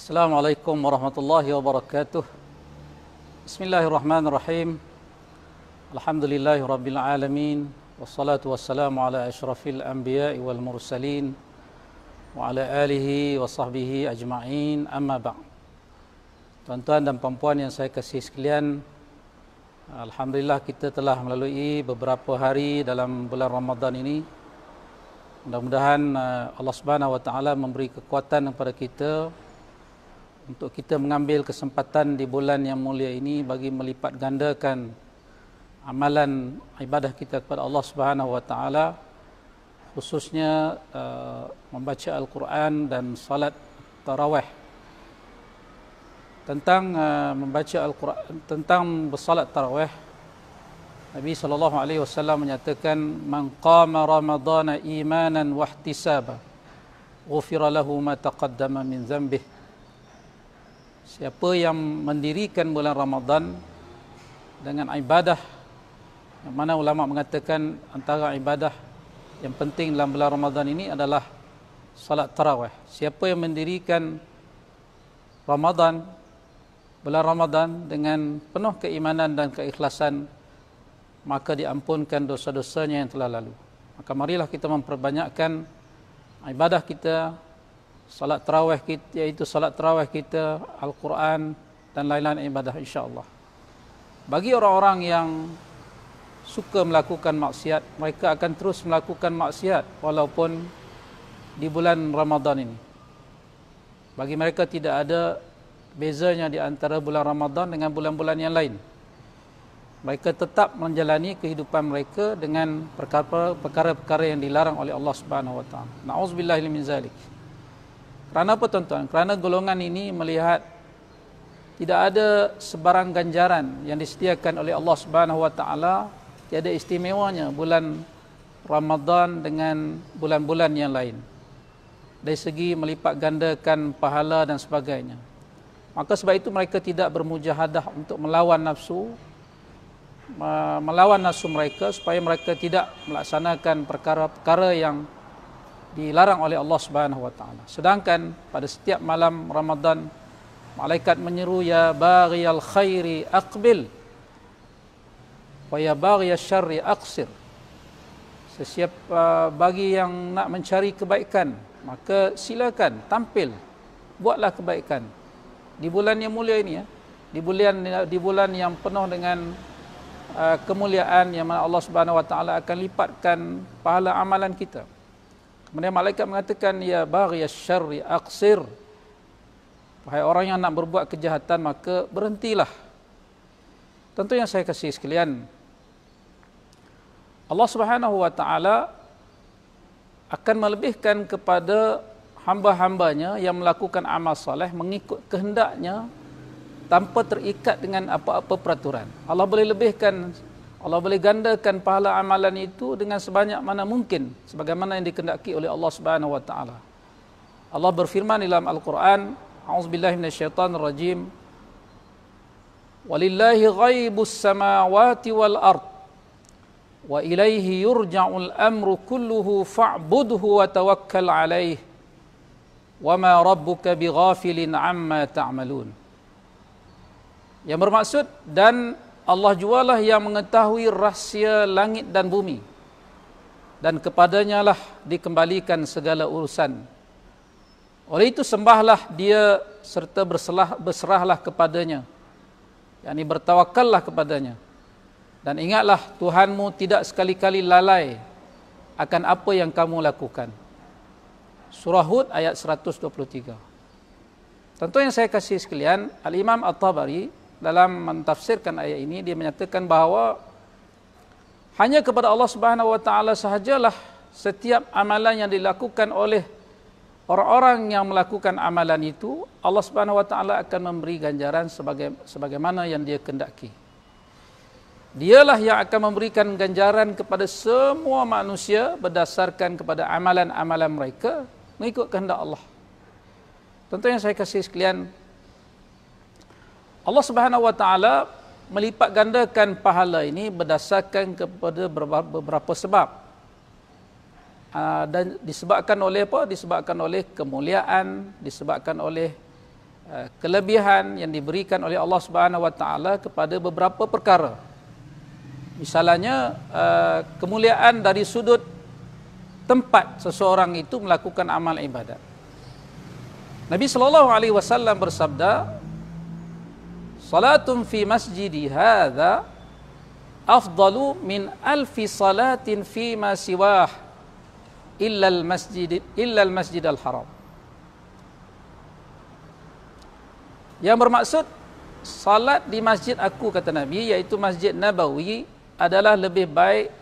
Assalamualaikum warahmatullahi wabarakatuh. Bismillahirrahmanirrahim. Alhamdulillahi rabbil alamin. Wassalatu wassalamu ala asyrafil anbiya'i wal mursalin wa ala alihi wa sahbihi ajma'in, amma ba'd. Tuan-tuan dan puan-puan yang saya kasih sekalian, alhamdulillah kita telah melalui beberapa hari dalam bulan Ramadan ini. Mudah-mudahan Allah Subhanahu wa taala memberi kekuatan kepada kita untuk kita mengambil kesempatan di bulan yang mulia ini bagi melipat gandakan amalan ibadah kita kepada Allah Subhanahu wa taala, khususnya membaca Al-Quran dan salat tarawih. Tentang membaca Al-Quran, tentang bersalat tarawih, Nabi SAW menyatakan, man qama ramadana imanan wa ihtisaba ghufira lahu ma taqaddama min dhanbihi. Siapa yang mendirikan bulan Ramadan dengan ibadah, yang mana ulama mengatakan antara ibadah yang penting dalam bulan Ramadan ini adalah salat tarawih. Siapa yang mendirikan bulan Ramadan dengan penuh keimanan dan keikhlasan, maka diampunkan dosa-dosanya yang telah lalu. Maka marilah kita memperbanyakkan ibadah kita, salat tarawih kita, iaitu salat tarawih kita, Al-Quran dan lain-lain ibadah, insya-Allah. Bagi orang-orang yang suka melakukan maksiat, mereka akan terus melakukan maksiat walaupun di bulan Ramadan ini. Bagi mereka tidak ada bezanya di antara bulan Ramadan dengan bulan-bulan yang lain. Mereka tetap menjalani kehidupan mereka dengan perkara-perkara yang dilarang oleh Allah Subhanahu wa taala. Nauzubillahi min zalik. Kerana apa, tuan-tuan? Kerana golongan ini melihat tidak ada sebarang ganjaran yang disediakan oleh Allah Subhanahu wa taala, tiada istimewanya bulan Ramadan dengan bulan-bulan yang lain dari segi melipat gandakan pahala dan sebagainya. Maka sebab itu mereka tidak bermujahadah untuk melawan nafsu mereka supaya mereka tidak melaksanakan perkara-perkara yang dilarang oleh Allah Subhanahu wa taala. Sedangkan pada setiap malam Ramadan, malaikat menyeru, ya baghiyal khairi aqbil wa ya baghiyasy syarri aqsir. Sesiap bagi yang nak mencari kebaikan, maka silakan tampil, buatlah kebaikan di bulan yang mulia ini, ya. Di bulan yang penuh dengan kemuliaan, yang mana Allah Subhanahu wa taala akan lipatkan pahala amalan kita. Kemudian malaikat mengatakan, ya baghiyasy syarri aqsir. Wahai orang yang nak berbuat kejahatan, maka berhentilah. Tentu yang saya kasih sekalian, Allah Subhanahu wa taala akan melebihkan kepada hamba-hambanya yang melakukan amal soleh mengikut kehendaknya tanpa terikat dengan apa-apa peraturan. Allah boleh lebihkan, Allah boleh gandakan pahala amalan itu dengan sebanyak mana mungkin, sebagaimana yang dikehendaki oleh Allah Subhanahu wa taala. Allah berfirman dalam Al-Quran, a'udzubillahi minasyaitonirrajim, walillahi ghaibus samawati wal ard wa ilaihi yurja'ul amru kulluhu fa'budhu wa tawakkal 'alaihi wa ma rabbuka bighafilin 'amma ta'malun. Yang bermaksud, dan Allah jualah yang mengetahui rahsia langit dan bumi, dan kepadanya lah dikembalikan segala urusan. Oleh itu sembahlah dia serta berserahlah kepadanya, yakni bertawakallah kepadanya. Dan ingatlah, Tuhanmu tidak sekali-kali lalai akan apa yang kamu lakukan. Surah Hud ayat 123. Tentu yang saya kasih sekalian, Al-Imam At-Tabari dalam mentafsirkan ayat ini, dia menyatakan bahawa hanya kepada Allah Subhanahu wa taala sahajalah setiap amalan yang dilakukan oleh orang-orang yang melakukan amalan itu, Allah Subhanahu wa taala akan memberi ganjaran sebagaimana yang dia kehendaki. Dialah yang akan memberikan ganjaran kepada semua manusia berdasarkan kepada amalan-amalan mereka mengikut kehendak Allah. Tentu yang saya kasih sekalian, Allah Subhanahu wa taala melipat gandakan pahala ini berdasarkan kepada beberapa sebab. Dan disebabkan oleh apa? Disebabkan oleh kemuliaan, disebabkan oleh kelebihan yang diberikan oleh Allah Subhanahu wa taala kepada beberapa perkara. Misalnya kemuliaan dari sudut tempat seseorang itu melakukan amal ibadat. Nabi sallallahu alaihi wasallam bersabda, "Salatun fi masjidi hadza afdalu min alfi salatin fi ma siwah illa al-masjid al-haram." Yang bermaksud salat di masjid aku, kata Nabi, iaitu Masjid Nabawi, adalah lebih baik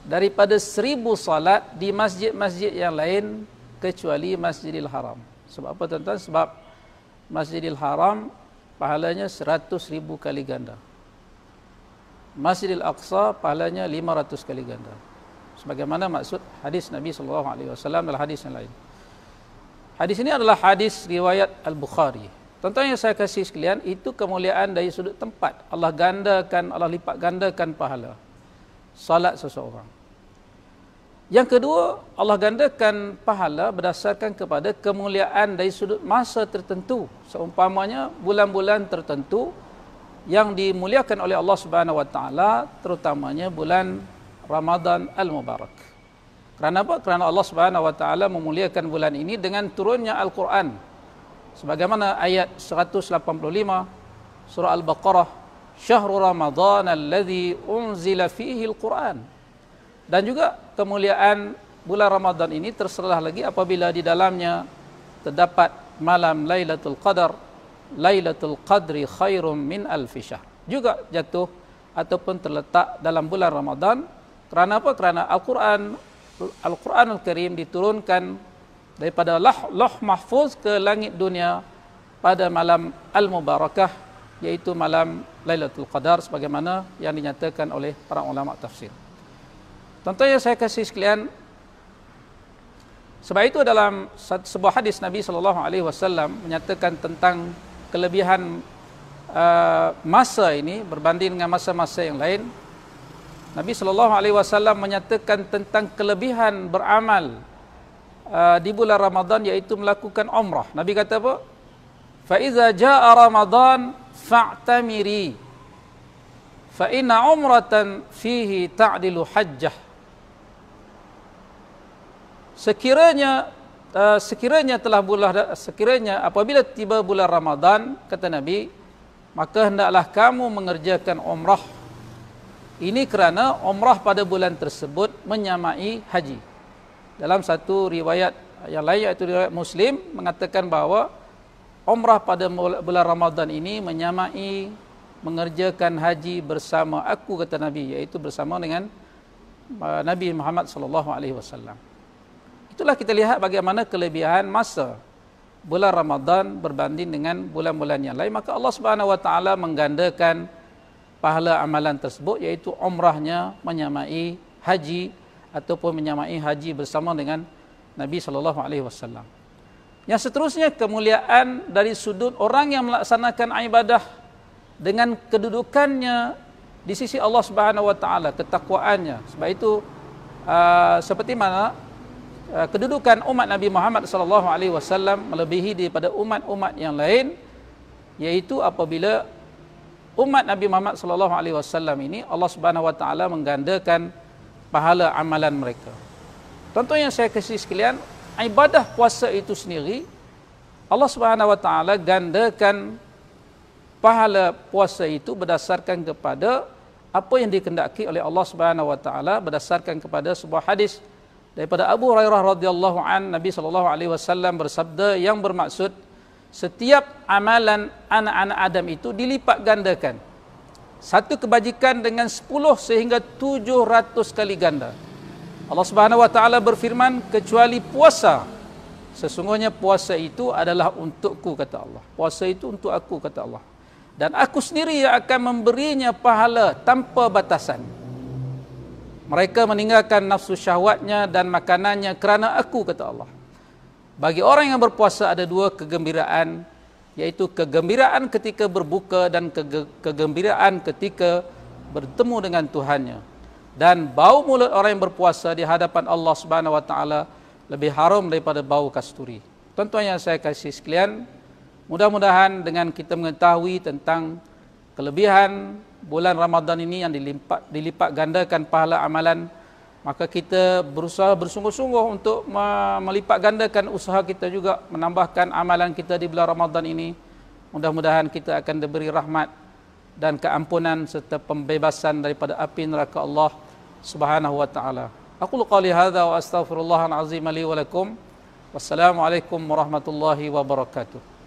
daripada 1000 salat di masjid-masjid yang lain kecuali Masjidil Haram. Sebab apa tuan-tuan? Sebab Masjidil Haram pahalanya 100,000 kali ganda. Masjidil Aqsa pahalanya 500 kali ganda. Sebagaimana maksud hadis Nabi SAW dalam hadis yang lain. Hadis ini adalah hadis riwayat Al-Bukhari. Tuan-tuan yang saya kasih sekalian, itu kemuliaan dari sudut tempat. Allah gandakan, Allah lipat gandakan pahala salat seseorang. Yang kedua, Allah gandakan pahala berdasarkan kepada kemuliaan dari sudut masa tertentu. Seumpamanya bulan-bulan tertentu yang dimuliakan oleh Allah Subhanahu wa taala, terutamanya bulan Ramadan Al-Mubarak. Kerana apa? Kerana Allah Subhanahu wa taala memuliakan bulan ini dengan turunnya Al-Quran. Sebagaimana ayat 185 surah Al-Baqarah, "Syahrul Ramadan alladzi unzila fihi al-Quran." Dan juga kemuliaan bulan Ramadan ini terserah lagi apabila di dalamnya terdapat malam Lailatul Qadar. Lailatul Qadri khairum min alfi syahr. Juga jatuh ataupun terletak dalam bulan Ramadan. Kerana apa? Kerana Al-Quranul Karim diturunkan daripada Lauh Mahfuz ke langit dunia pada malam Al-Mubarakah, iaitu malam Lailatul Qadar, sebagaimana yang dinyatakan oleh para ulama tafsir. Tuan-tuan yang saya kasih sekalian, sebab itu dalam sebuah hadis Nabi SAW menyatakan tentang kelebihan masa ini berbanding dengan masa-masa yang lain. Nabi SAW menyatakan tentang kelebihan beramal di bulan Ramadan, iaitu melakukan umrah. Nabi kata apa? "Fa iza jaa Ramadan fa'tamiri fa inna umratan fihi ta'dilu hajjah." Sekiranya apabila tiba bulan Ramadan, kata Nabi, maka hendaklah kamu mengerjakan umrah. Ini kerana umrah pada bulan tersebut menyamai haji. Dalam satu riwayat yang lain, iaitu riwayat Muslim, mengatakan bahawa umrah pada bulan Ramadan ini menyamai mengerjakan haji bersama aku, kata Nabi, iaitu bersama dengan Nabi Muhammad SAW. Itulah kita lihat bagaimana kelebihan masa bulan Ramadan berbanding dengan bulan-bulan yang lain. Maka Allah Subhanahu wa taala menggandakan pahala amalan tersebut, iaitu umrahnya menyamai haji ataupun menyamai haji bersama dengan Nabi SAW. Yang seterusnya, kemuliaan dari sudut orang yang melaksanakan ibadah dengan kedudukannya di sisi Allah Subhanahu wa taala, ketakwaannya. Sebab itu seperti mana kedudukan umat Nabi Muhammad SAW melebihi daripada umat-umat yang lain, iaitu apabila umat Nabi Muhammad SAW ini Allah Subhanahu wa taala menggandakan pahala amalan mereka. Tuan-tuan yang saya kasih sekalian, ibadah puasa itu sendiri Allah Subhanahu wa taala gandakan pahala puasa itu berdasarkan kepada apa yang dikehendaki oleh Allah Subhanahu wa taala, berdasarkan kepada sebuah hadis daripada Abu Hurairah radhiyallahu an, Nabi SAW bersabda yang bermaksud setiap amalan anak-anak Adam itu dilipat gandakan. Satu kebajikan dengan 10 sehingga 700 kali ganda. Allah Subhanahu wa taala berfirman, kecuali puasa. Sesungguhnya puasa itu adalah untukku, kata Allah. Puasa itu untuk aku, kata Allah. Dan aku sendiri yang akan memberinya pahala tanpa batasan. Mereka meninggalkan nafsu syahwatnya dan makanannya kerana aku, kata Allah. Bagi orang yang berpuasa ada 2 kegembiraan, yaitu kegembiraan ketika berbuka dan kegembiraan ketika bertemu dengan Tuhannya. Dan bau mulut orang yang berpuasa di hadapan Allah Subhanahu wa taala lebih harum daripada bau kasturi. Tuan-tuan yang saya kasih sekalian, Mudah-mudahan dengan kita mengetahui tentang kelebihan bulan Ramadan ini yang dilipat gandakan pahala amalan, maka kita berusaha bersungguh-sungguh untuk melipat gandakan usaha kita juga, menambahkan amalan kita di bulan Ramadan ini. Mudah-mudahan kita akan diberi rahmat dan keampunan serta pembebasan daripada api neraka Allah Subhanahu wa taala. Aqulu qali hadza wa astaghfirullahal azim li wa lakum. Wassalamualaikum warahmatullahi wabarakatuh.